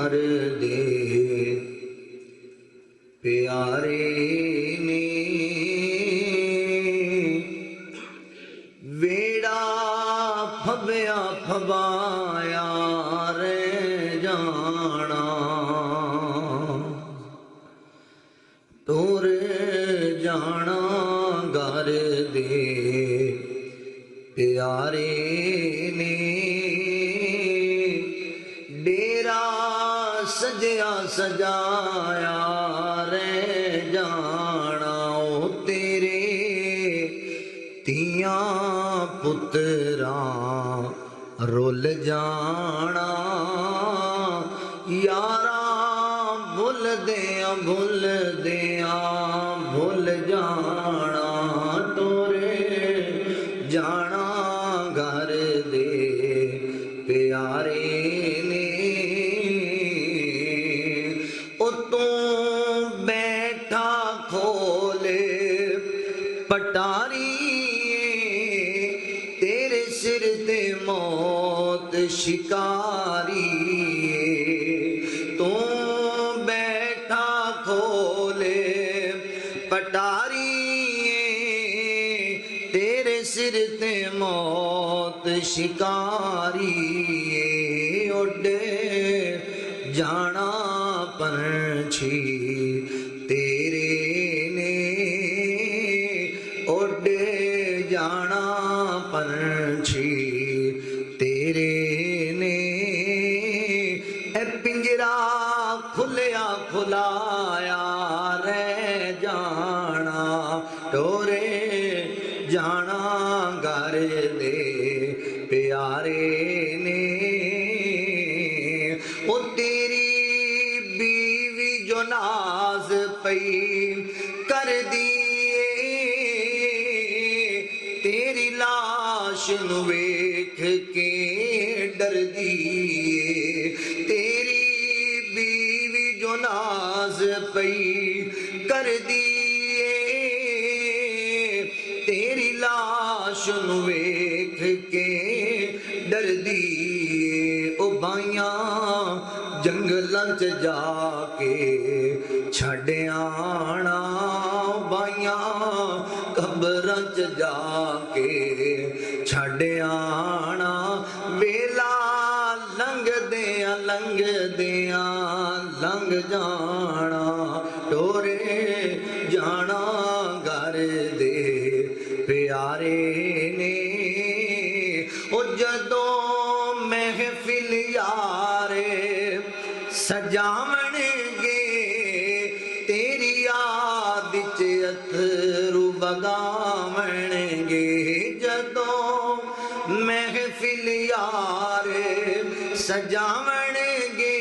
घर दे प्यारे ने वेड़ा फबया फबाया रे जाना तोर जाना घर दे प्यारे ने डेरा सजया सजाया रे जाना ओ तेरे तियां पुत्रा रुल जाना यारा भुल दिया भुल जाना तोरे जाना घर दे प्यारे ने ओ तू बैठा खोले पटारी तेरे सिर ते मौत शिकारी तू बैठा खोले पटारी तेरे सिर ते मौत शिकारी उड़े जाना पंछी तेरे ने उड़े जाना पंछी तेरे ने ए पिंजरा खुलिया खुलाया रह जाना टोरे जाना घर दे प्यारे ने ओ तेरी बीवी जो नाज पई कर दिए तेरी लाश नु वेख के डर दिए तेरी बीवी जो नाज पई कर दिए तेरी लाश नु वेख के डर दिए ओ भाइयां जंगलां च जाके छड़ आना भाइयां कब्रां च जाके छड़ आना वेला लंघ दिया लंघ जाना टोरे जाना घर दे प्यारे ने ओ जदों महफिल यारे सजावण गे तेरी याद च अथरू बगावण गे जदों महफिल यारे सजावण गे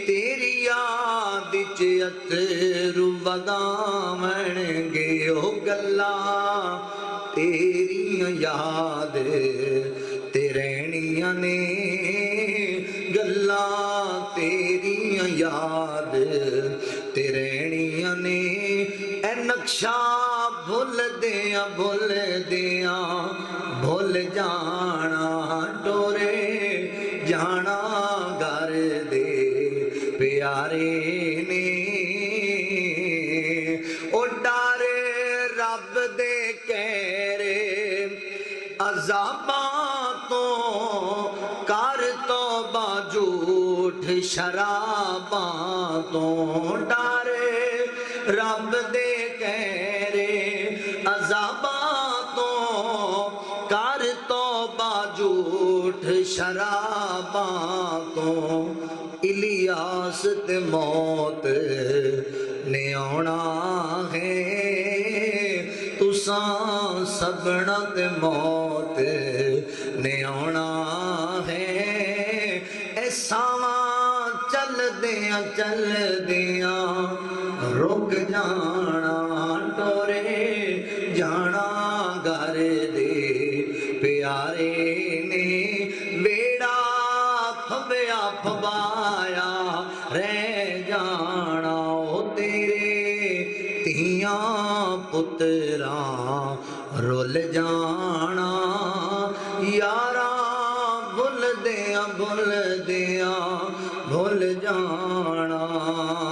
तेरी याद च अथरू बगावण गे ओ गल्ला तेरियां याद ते रहनियां ने गल्ला तेरियां याद ते रहनियां ने ए नक्शा भुल दिया भुल जाना टोरे जाना घर दे प्यारे ने ओ डारे रब दे कहरे अज़ाबां तो कर तौबा झूठ शराबां तो डारे रब दे कहरे अज़ाबां तो कर तौबा झूठ शराबां तो इलियास ते मौत ने आना है तुसां सबना ते मौत ने आना है ऐसावा चल दिया रुक जाना टोरे जाना घर दे प्यारे ने बेड़ा फबया फबाया रह जाना ओ तेरे तियां पुत्रा रुल जाना यारा भुल भुल दिया भुल जाना।